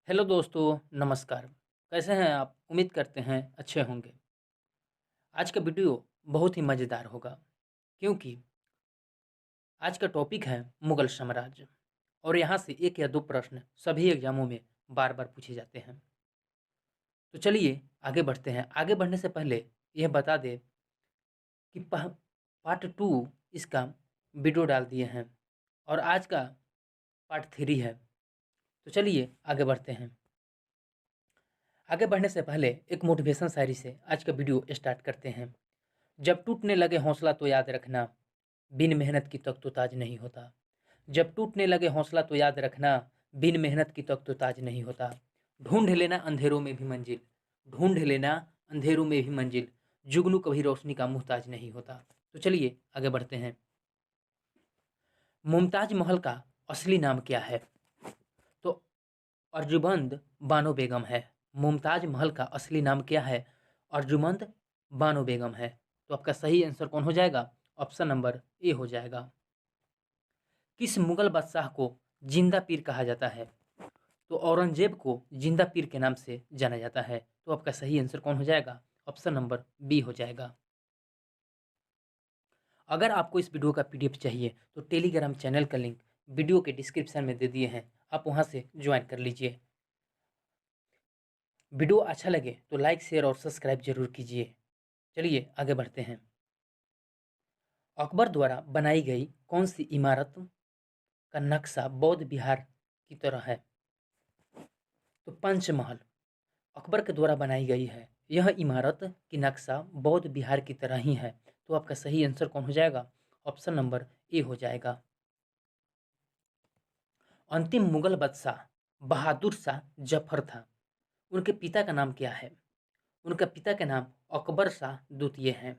Hello दोस्तों, नमस्कार। कैसे हैं आप? उम्मीद करते हैं अच्छे होंगे। आज का वीडियो बहुत ही मज़ेदार होगा क्योंकि आज का टॉपिक है मुगल साम्राज्य और यहाँ से एक या दो प्रश्न सभी एग्जामों में बार-बार पूछे जाते हैं। तो चलिए आगे बढ़ते हैं। आगे बढ़ने से पहले यह बता दें कि पार्ट 2 इसका वीडियो डाल दिए हैं और आज का पार्ट 3 है। तो चलिए आगे बढ़ते हैं। आगे बढ़ने से पहले एक मोटिवेशन शायरी से आज का वीडियो स्टार्ट करते हैं। जब टूटने लगे हौसला तो याद रखना, बिन मेहनत की तक तो ताज नहीं होता। जब टूटने लगे हौसला तो याद रखना, बिन मेहनत की तक तो ताज नहीं होता। ढूंढ लेना अंधेरों में भी मंजिल, ढूंढ लेना अंधेरों में भी मंजिल, जुगनू कभी रोशनी का मुहताज नहीं होता। तो चलिए आगे बढ़ते हैं। मुमताज महल का असली नाम क्या है? तो अर्जुमंद बानो बेगम है। मुमताज महल का असली नाम क्या है? अर्जुमंद बानो बेगम है। तो आपका सही आंसर कौन हो जाएगा? ऑप्शन नंबर ए हो जाएगा। किस मुगल बादशाह को जिंदा पीर कहा जाता है? तो औरंगजेब को जिंदा पीर के नाम से जाना जाता है। तो आपका सही आंसर कौन हो जाएगा? ऑप्शन नंबर बी हो जाएगा। अगर आपको इस वीडियो का पीडीएफ चाहिए तो टेलीग्राम चैनल का लिंक वीडियो के डिस्क्रिप्शन में दे दिए हैं, आप वहां से ज्वाइन कर लीजिए। वीडियो अच्छा लगे तो लाइक शेयर और सब्सक्राइब जरूर कीजिए। चलिए आगे बढ़ते हैं। अकबर द्वारा बनाई गई कौन सी इमारत का नक्शा बौद्ध विहार की तरह है? तो पंचमहल अकबर के द्वारा बनाई गई है। यह इमारत की नक्शा बौद्ध विहार की तरह ही है। तो आपका सही आंसर कौन हो जाएगा? ऑप्शन नंबर ए हो जाएगा। अंतिम मुगल बादशाह बहादुर शाह जफर था, उनके पिता का नाम क्या है? उनका पिता का नाम अकबर शाह द्वितीय है।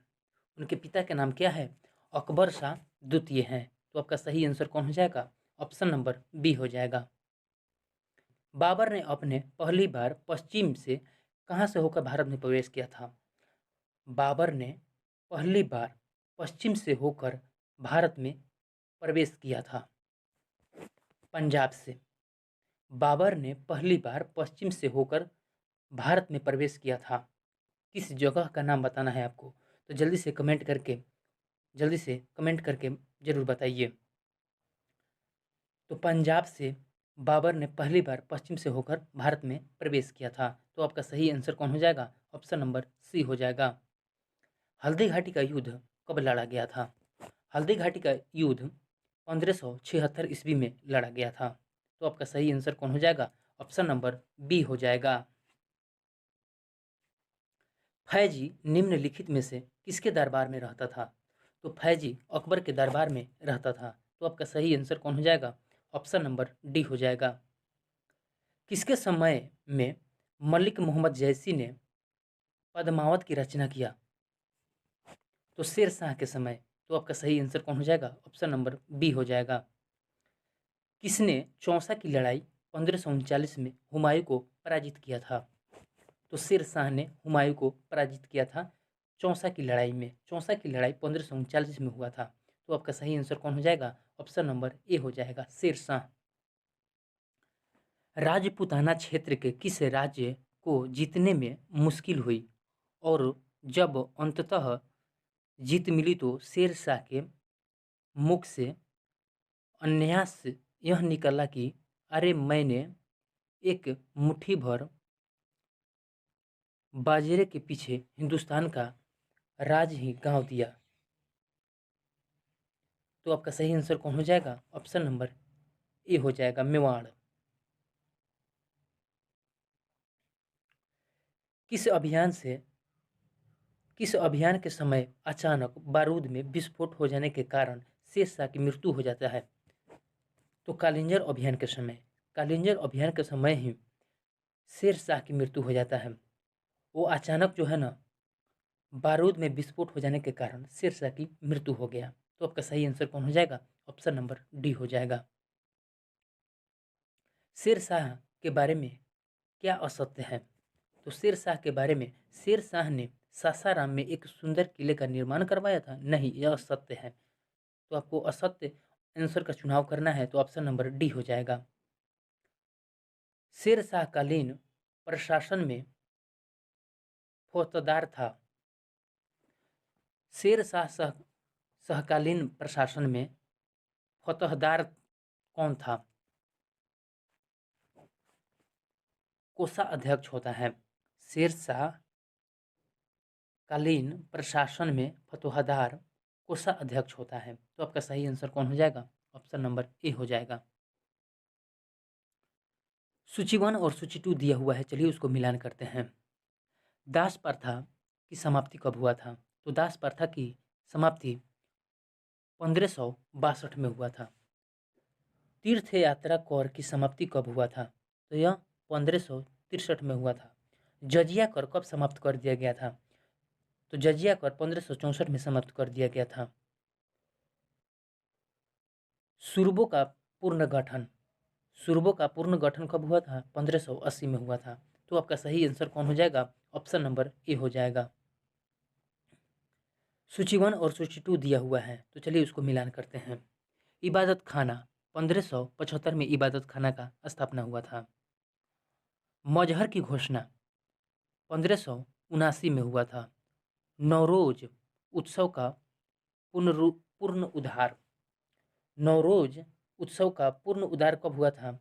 उनके पिता का नाम क्या है? अकबर शाह द्वितीय है। तो आपका सही आंसर कौन हो जाएगा? ऑप्शन नंबर बी हो जाएगा। बाबर ने अपने पहली बार पश्चिम से कहाँ से होकर भारत में प्रवेश किया था? बाबर ने पहली बार पश्चिम से होकर भारत में प्रवेश किया था। पंजाब से। बाबर ने पहली बार पश्चिम से होकर भारत में प्रवेश किया था। किस जगह का नाम बताना है आपको? तो जल्दी से कमेंट करके जरूर बताइए। तो पंजाब से बाबर ने पहली बार पश्चिम से होकर भारत में प्रवेश किया था। तो आपका सही आंसर कौन हो जाएगा? ऑप्शन नंबर सी हो जाएगा। हल्दी घाटी का युद्ध कब लड़ा गया था? हल्दी घाटी का युद्ध 1576 ईस्वी में लड़ा गया था। तो आपका सही आंसर कौन हो जाएगा? ऑप्शन नंबर बी हो जाएगा। फैजी निम्नलिखित में से किसके दरबार में रहता था? तो फैजी अकबर के दरबार में रहता था। तो आपका सही आंसर कौन हो जाएगा? ऑप्शन नंबर डी हो जाएगा। किसके समय में मलिक मोहम्मद जैसी ने पद्मावत की रचना किया? तो शेर शाह के समय। तो आपका सही आंसर कौन हो जाएगा? ऑप्शन नंबर बी हो जाएगा। किसने चौसा की लड़ाई 1539 में हुमायूं को पराजित किया था? तो शेर शाह ने हुमायूं को पराजित किया था चौसा की लड़ाई में। चौसा की लड़ाई 1539 में हुआ था। तो आपका सही आंसर कौन हो जाएगा? ऑप्शन नंबर ए हो जाएगा, शेर शाह। राजपूताना क्षेत्र के किस राज्य को जीतने में मुश्किल हुई और जब अंततः जीत मिली तो शेर शाह के मुख से अन्यास यह निकला कि अरे मैंने एक मुट्ठी भर बाजरे के पीछे हिंदुस्तान का राज ही गांव दिया। तो आपका सही आंसर कौन हो जाएगा? ऑप्शन नंबर ए हो जाएगा, मेवाड़। किस अभियान से किस अभियान के समय अचानक बारूद में विस्फोट हो जाने के कारण शेर शाह की मृत्यु हो जाता है? तो कालिंजर अभियान के समय। कालिंजर अभियान के समय ही शेर शाह की मृत्यु हो जाता है। वो अचानक जो है ना, बारूद में विस्फोट हो जाने के कारण शेर शाह की मृत्यु हो गया। तो आपका सही आंसर कौन हो जाएगा? ऑप्शन नंबर डी हो जाएगा। शेर शाह के बारे में क्या असत्य है? तो शेर शाह के बारे में, शेर शाह ने सासाराम में एक सुंदर किले का निर्माण करवाया था। नहीं, यह असत्य है। तो आपको असत्य आंसर का चुनाव करना है तो ऑप्शन नंबर डी हो जाएगा। शेर शाहकालीन प्रशासन में फौजदार था। शेर शाहकालीन प्रशासन में फौजदार कौन था? कोषाध्यक्ष होता है। शेर शाहकालीन प्रशासन में फौजदार कोषाध्यक्ष होता है। तो आपका सही आंसर कौन हो जाएगा? ऑप्शन नंबर ए हो जाएगा। सूची 1 और सूची 2 दिया हुआ है, चलिए उसको मिलान करते हैं। दास प्रथा की समाप्ति कब हुआ था? तो दास प्रथा की समाप्ति 1562 में हुआ था। तीर्थ यात्रा कर की समाप्ति कब हुआ था? तो यह 1563 में हुआ था। जजिया कर कब समाप्त कर दिया गया था? तो जजिया कर 1564 में समाप्त कर दिया गया था। सूरबों का पूर्ण गठन कब हुआ था? 1580 में हुआ था। तो आपका सही आंसर कौन हो जाएगा? ऑप्शन नंबर ए हो जाएगा। सूची 1 और सूची 2 दिया हुआ है, तो चलिए उसको मिलान करते हैं। इबादत खाना 1575 में इबादत खाना का स्थापना हुआ था। मजहर की घोषणा 1579 में हुआ था। नवरोज उत्सव का नवरोज उत्सव का पूर्ण उद्धार कब हुआ था?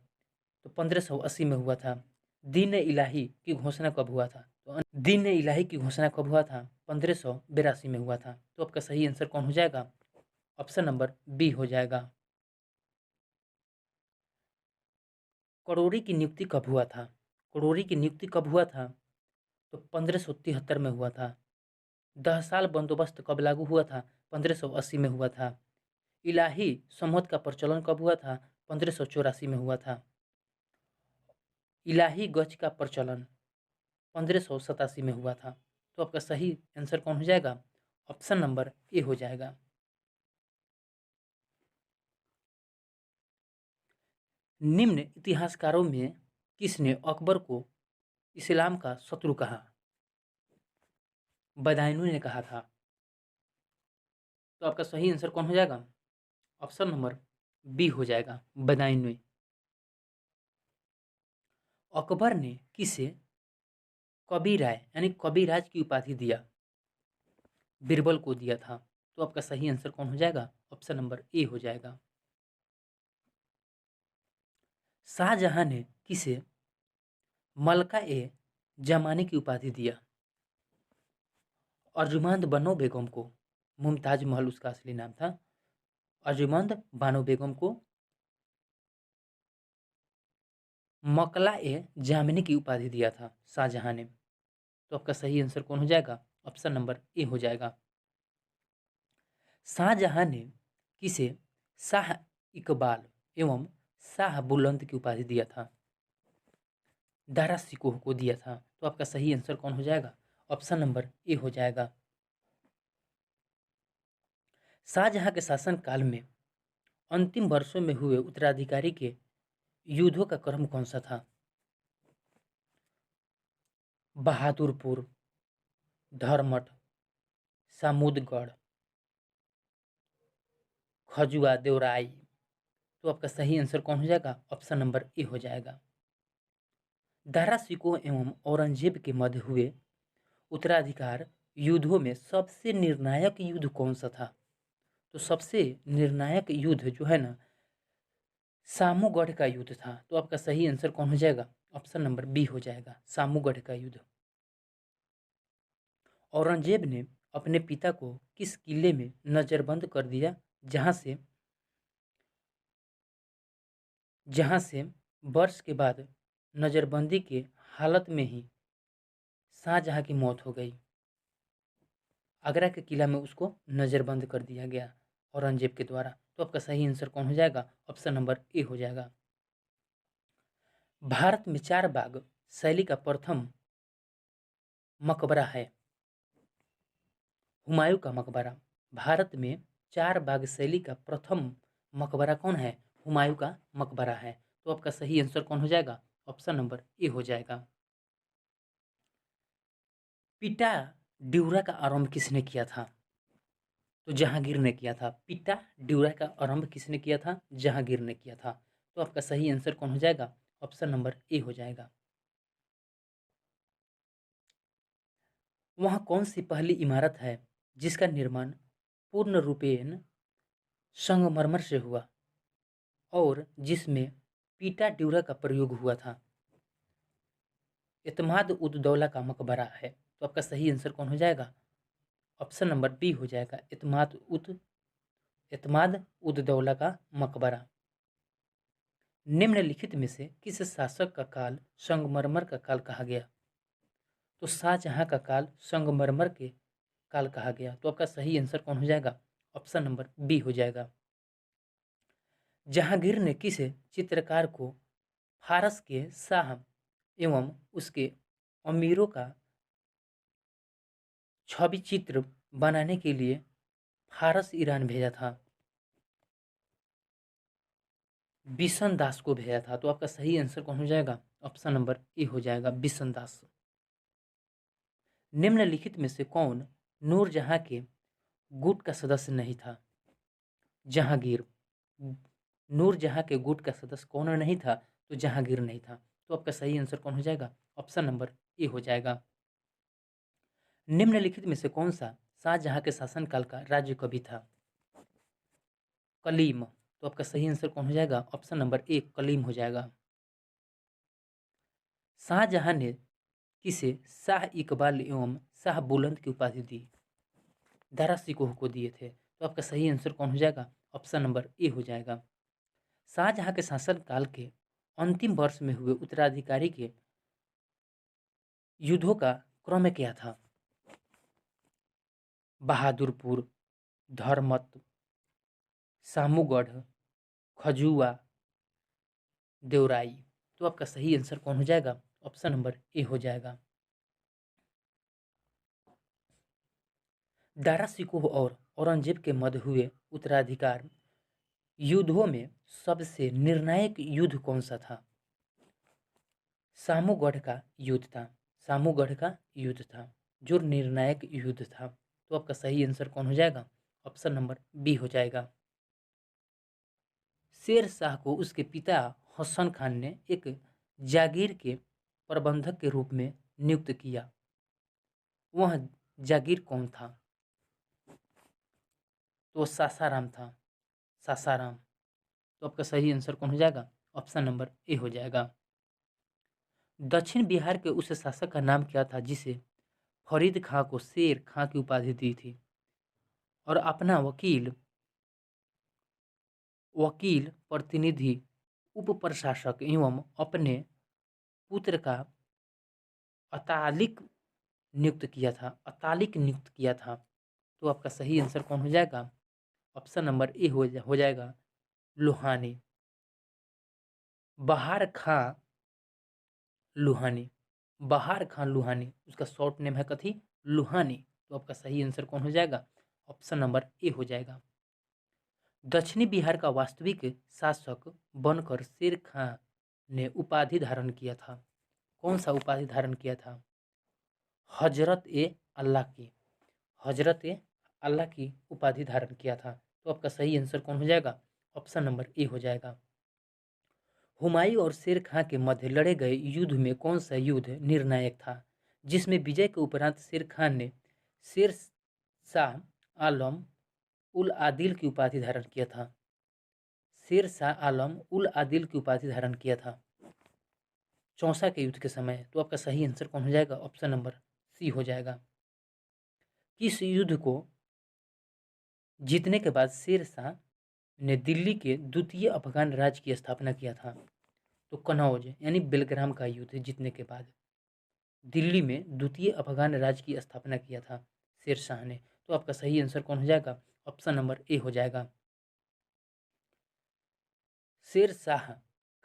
तो 1580 में हुआ था। दीन इलाही की घोषणा कब हुआ था? तो दीन इलाही की घोषणा कब हुआ था? 1582 में हुआ था। तो आपका सही आंसर कौन हो जाएगा? ऑप्शन नंबर बी हो जाएगा। करोड़ी की नियुक्ति कब हुआ था? करोड़ी की नियुक्ति कब हुआ था? तो 1573 में हुआ था। 10 साल बंदोबस्त कब लागू हुआ था? 1580 में हुआ था। इलाही समूह का प्रचलन कब हुआ था? 1584 में हुआ था। इलाही गज का प्रचलन 1587 में हुआ था। तो आपका सही आंसर कौन हो जाएगा? ऑप्शन नंबर ए हो जाएगा। निम्न इतिहासकारों में किसने अकबर को इस्लाम का शत्रु कहा? बदायूं ने कहा था। तो आपका सही आंसर कौन हो जाएगा? ऑप्शन नंबर बी हो जाएगा, बदायूं। अकबर ने किसे कबीर राय यानी कबीराज की उपाधि दिया? बीरबल को दिया था। तो आपका सही आंसर कौन हो जाएगा? ऑप्शन नंबर ए हो जाएगा। शाहजहां ने किसे मलका ए जमानी की उपाधि दिया? अर्जुमंद बनो बेगम को। मुमताज महल उसका असली नाम था। अर्जुमंद बानो बेगम को मकला ए जामिनी की उपाधि दिया था शाहजहां ने। तो आपका सही आंसर कौन हो जाएगा? ऑप्शन नंबर ए हो जाएगा। शाहजहां ने किसे शाह इकबाल एवं शाह बुलंद की उपाधि दिया था? दारा सिकोह को दिया था। तो आपका सही आंसर कौन हो जाएगा? ऑप्शन नंबर ए हो जाएगा। शाहजहां के शासन काल में अंतिम वर्षों में हुए उत्तराधिकारी के युद्धों का क्रम कौन सा था? बहादुरपुर, धर्मठ, सामुदगढ़, खजुआ, देवराई। तो आपका सही आंसर कौन हो जाएगा? ऑप्शन नंबर ए हो जाएगा। दारा सिकोह एवं औरंगजेब के मध्य हुए उत्तराधिकार युद्धों में सबसे निर्णायक युद्ध कौन सा था? तो सबसे निर्णायक युद्ध जो है ना, सामूगढ़ का युद्ध था। तो आपका सही आंसर कौन हो जाएगा? ऑप्शन नंबर बी हो जाएगा, सामूगढ़ का युद्ध। औरंगजेब ने अपने पिता को किस किले में नजरबंद कर दिया, जहां से वर्ष के बाद नजरबंदी के हालत में ही शाहजहां की मौत हो गई? आगरा के किला में उसको नजरबंद कर दिया गया औरंगजेब के द्वारा। तो आपका सही आंसर कौन हो जाएगा? ऑप्शन नंबर ए हो जाएगा। भारत में 4 बाग शैली का प्रथम मकबरा है। हुमायूं का मकबरा। भारत में 4 बाग शैली का प्रथम मकबरा कौन है? हुमायूं का मकबरा है। तो आपका सही आंसर कौन हो जाएगा? ऑप्शन नंबर ए हो जाएगा। पिटा ड्यूरा का आरंभ किसने किया था? तो जहांगीर ने किया था। पिटा ड्यूरा का आरंभ किसने किया था? जहांगीर ने किया था। तो आपका सही आंसर कौन हो जाएगा? ऑप्शन नंबर ए हो जाएगा। वहाँ कौन सी पहली इमारत है जिसका निर्माण पूर्ण रूपेण संगमरमर से हुआ और जिसमें पीटा ड्यूरा का प्रयोग हुआ था? इत्माद उद दौला का मकबरा है। तो आपका सही आंसर कौन हो जाएगा? ऑप्शन नंबर बी हो जाएगा, इत्माद उद दौला का मकबरा। निम्नलिखित में से किस शासक का काल संगमरमर का काल कहा गया? तो शाहजहां का काल संगमरमर के काल कहा गया। तो आपका सही आंसर कौन हो जाएगा? ऑप्शन नंबर बी हो जाएगा। जहांगीर ने किस चित्रकार को फारस के शाह एवं उसके अमीरों का छवि चित्र बनाने के लिए फारस ईरान भेजा था? बिशन दास को भेजा था। तो आपका सही आंसर कौन हो जाएगा? ऑप्शन नंबर ए हो जाएगा, बिशन दास। निम्नलिखित में से कौन नूरजहां के गुट का सदस्य नहीं था? जहांगीर नूरजहां के गुट का सदस्य कौन नहीं था? तो जहांगीर नहीं था। तो आपका सही आंसर कौन हो जाएगा? ऑप्शन नंबर ए हो जाएगा। निम्नलिखित में से कौन सा शाहजहां के शासनकाल का राज्य कवि था? कलीम। तो आपका सही आंसर कौन हो जाएगा? ऑप्शन नंबर ए कलीम हो जाएगा। शाहजहां ने किसे शाह इकबाल एवं शाह बुलंद की उपाधि दी? दारा सिकोह को दिए थे। तो आपका सही आंसर कौन हो जाएगा? ऑप्शन नंबर ए हो जाएगा। शाहजहां के शासनकाल के अंतिम वर्ष में हुए उत्तराधिकारी के युद्धों का क्रम क्या था? बहादुरपुर, धर्मत, सामूगढ़, खजुआ, देवराई। तो आपका सही आंसर कौन हो जाएगा? ऑप्शन नंबर ए हो जाएगा। दारा सिकोह और औरंगजेब के मध्य हुए उत्तराधिकार युद्धों में सबसे निर्णायक युद्ध कौन सा था? सामूगढ़ का युद्ध था। सामूगढ़ का युद्ध था जो निर्णायक युद्ध था। तो आपका सही आंसर कौन हो जाएगा? ऑप्शन नंबर बी हो जाएगा। शेर शाह को उसके पिता हसन खान ने एक जागीर के प्रबंधक के रूप में नियुक्त किया। वह जागीर कौन था? तो सासाराम था। सासाराम। तो आपका सही आंसर कौन हो जाएगा? ऑप्शन नंबर ए हो जाएगा। दक्षिण बिहार के उस शासक का नाम क्या था जिसे फरीद खां को शेर खां की उपाधि दी थी और अपना वकील प्रतिनिधि उप प्रशासक एवं अपने पुत्र का अतालिक नियुक्त किया था? तो आपका सही आंसर कौन हो जाएगा? ऑप्शन नंबर ए हो जाएगा, लोहानी। बहार खां लुहानी। बहार खान लुहानी उसका शॉर्ट नेम है कथी? लुहानी। तो आपका सही आंसर कौन हो जाएगा? ऑप्शन नंबर ए हो जाएगा। दक्षिणी बिहार का वास्तविक शासक बनकर शेर खां ने उपाधि धारण किया था। कौन सा उपाधि धारण किया था? हजरत ए अल्लाह की। हजरत ए अल्लाह की उपाधि धारण किया था। तो आपका सही आंसर कौन हो जाएगा? ऑप्शन नंबर ए हो जाएगा। हुमायूं और शेर खां के मध्य लड़े गए युद्ध में कौन सा युद्ध निर्णायक था जिसमें विजय के उपरांत शेर खान ने शेर शाह आलम उल आदिल की उपाधि धारण किया था? शेर शाह आलम उल आदिल की उपाधि धारण किया था चौसा के युद्ध के समय। तो आपका सही आंसर कौन हो जाएगा? ऑप्शन नंबर सी हो जाएगा। किस युद्ध को जीतने के बाद शेर शाह ने दिल्ली के द्वितीय अफगान राज्य की स्थापना किया था? तो कनौज यानी बेलग्राम का युद्ध जीतने के बाद दिल्ली में द्वितीय अफगान राज्य की स्थापना किया था शेर शाह ने। तो आपका सही आंसर कौन हो जाएगा? ऑप्शन नंबर ए हो जाएगा। शेर शाह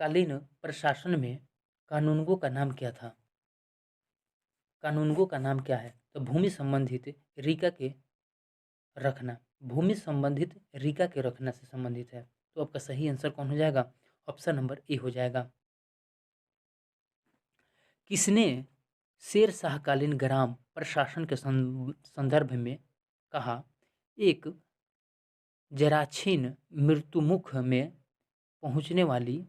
कालीन प्रशासन में कानूनगो का नाम क्या था? कानूनगो का नाम क्या है? तो भूमि संबंधित रीका के रखना। भूमि संबंधित रीका के रखना से संबंधित है। तो आपका सही आंसर कौन हो जाएगा? ऑप्शन नंबर ए हो जाएगा। किसने शेर शाहकालीन ग्राम प्रशासन के संदर्भ में कहा, एक जराछीन मृत्युमुख में पहुंचने वाली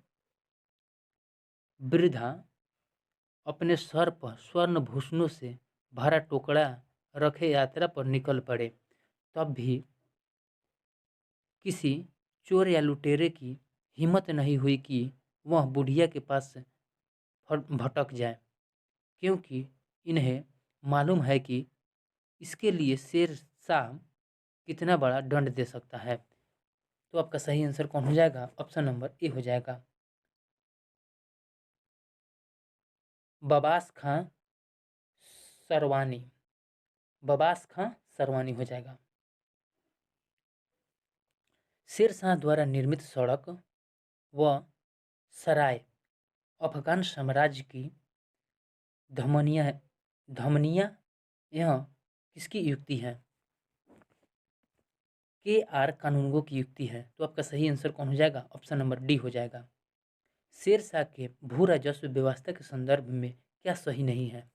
वृद्धा अपने सर पर स्वर्ण भूषणों से भरा टोकरा रखे यात्रा पर निकल पड़े। तब भी किसी चोर या लुटेरे की हिम्मत नहीं हुई कि वह बुढ़िया के पास भटक जाए, क्योंकि इन्हें मालूम है कि इसके लिए शेर शाह कितना बड़ा दंड दे सकता है। तो आपका सही आंसर कौन हो जाएगा? ऑप्शन नंबर ए हो जाएगा, बबास खां सरवानी। बबास खां सरवानी हो जाएगा। शेर शाह द्वारा निर्मित सड़क व सराय अफगान साम्राज्य की धमनियाँ धमनियाँ यह किसकी युक्ति है? KR कानूनगो की युक्ति है। तो आपका सही आंसर कौन हो जाएगा? ऑप्शन नंबर डी हो जाएगा। शेर शाह के भू राजस्व व्यवस्था के संदर्भ में क्या सही नहीं है?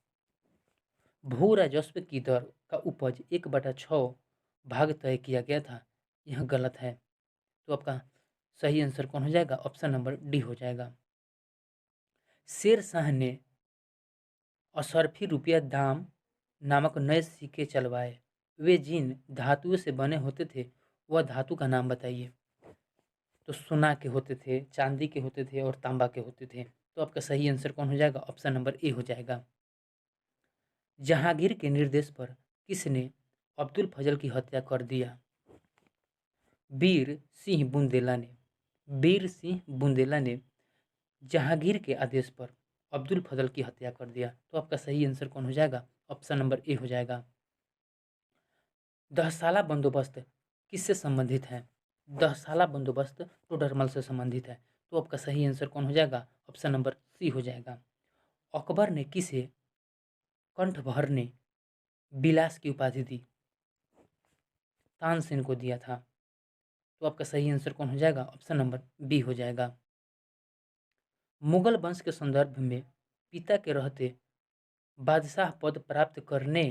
भू राजस्व की दर का उपज 1/6 भाग तय किया गया था, यह गलत है। तो आपका सही आंसर कौन हो जाएगा? ऑप्शन नंबर डी हो जाएगा। शेर शाह ने असरफी रुपया दाम नामक नए सिक्के चलवाए। वे जिन धातुओं से बने होते थे वह धातु का नाम बताइए। तो सोना के होते थे, चांदी के होते थे और तांबा के होते थे। तो आपका सही आंसर कौन हो जाएगा? ऑप्शन नंबर ए हो जाएगा। जहांगीर के निर्देश पर किसने अब्दुल फजल की हत्या कर दिया? वीर सिंह बुंदेला ने। वीर सिंह बुंदेला ने जहांगीर के आदेश पर अब्दुल फजल की हत्या कर दिया। तो आपका सही आंसर कौन हो जाएगा? ऑप्शन नंबर ए हो जाएगा। दहसाला बंदोबस्त किससे संबंधित है? दहसाला बंदोबस्त टोडरमल से संबंधित है। तो आपका सही आंसर कौन हो जाएगा? ऑप्शन नंबर सी हो जाएगा। अकबर ने किसे कंठ भरने बिलास की उपाधि दी? तानसेन को दिया था। तो आपका सही आंसर कौन हो जाएगा? ऑप्शन नंबर बी हो जाएगा। मुगल वंश के संदर्भ में पिता के रहते बादशाह पद प्राप्त करने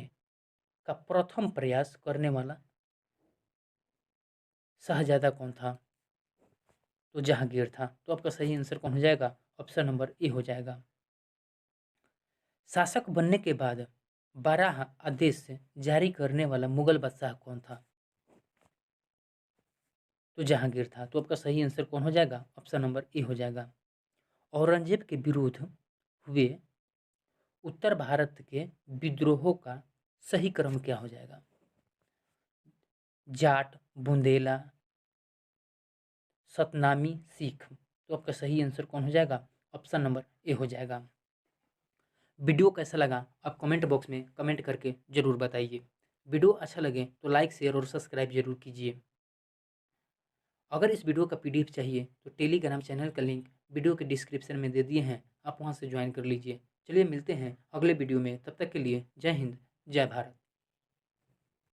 का प्रथम प्रयास करने वाला शहजादा कौन था? तो जहांगीर था। तो आपका सही आंसर कौन हो जाएगा? ऑप्शन नंबर ए हो जाएगा। शासक बनने के बाद 12 आदेश जारी करने वाला मुगल बादशाह कौन था? तो जहांगीर था। तो आपका सही आंसर कौन हो जाएगा? ऑप्शन नंबर ए हो जाएगा। औरंगजेब के विरुद्ध हुए उत्तर भारत के विद्रोहों का सही क्रम क्या हो जाएगा? जाट, बुंदेला, सतनामी, सिख। तो आपका सही आंसर कौन हो जाएगा? ऑप्शन नंबर ए हो जाएगा। वीडियो कैसा लगा आप कमेंट बॉक्स में कमेंट करके ज़रूर बताइए। वीडियो अच्छा लगे तो लाइक, शेयर और सब्सक्राइब जरूर कीजिए। अगर इस वीडियो का PDF चाहिए तो टेलीग्राम चैनल का लिंक वीडियो के डिस्क्रिप्शन में दे दिए हैं, आप वहां से ज्वाइन कर लीजिए। चलिए मिलते हैं अगले वीडियो में, तब तक के लिए जय हिंद, जय भारत।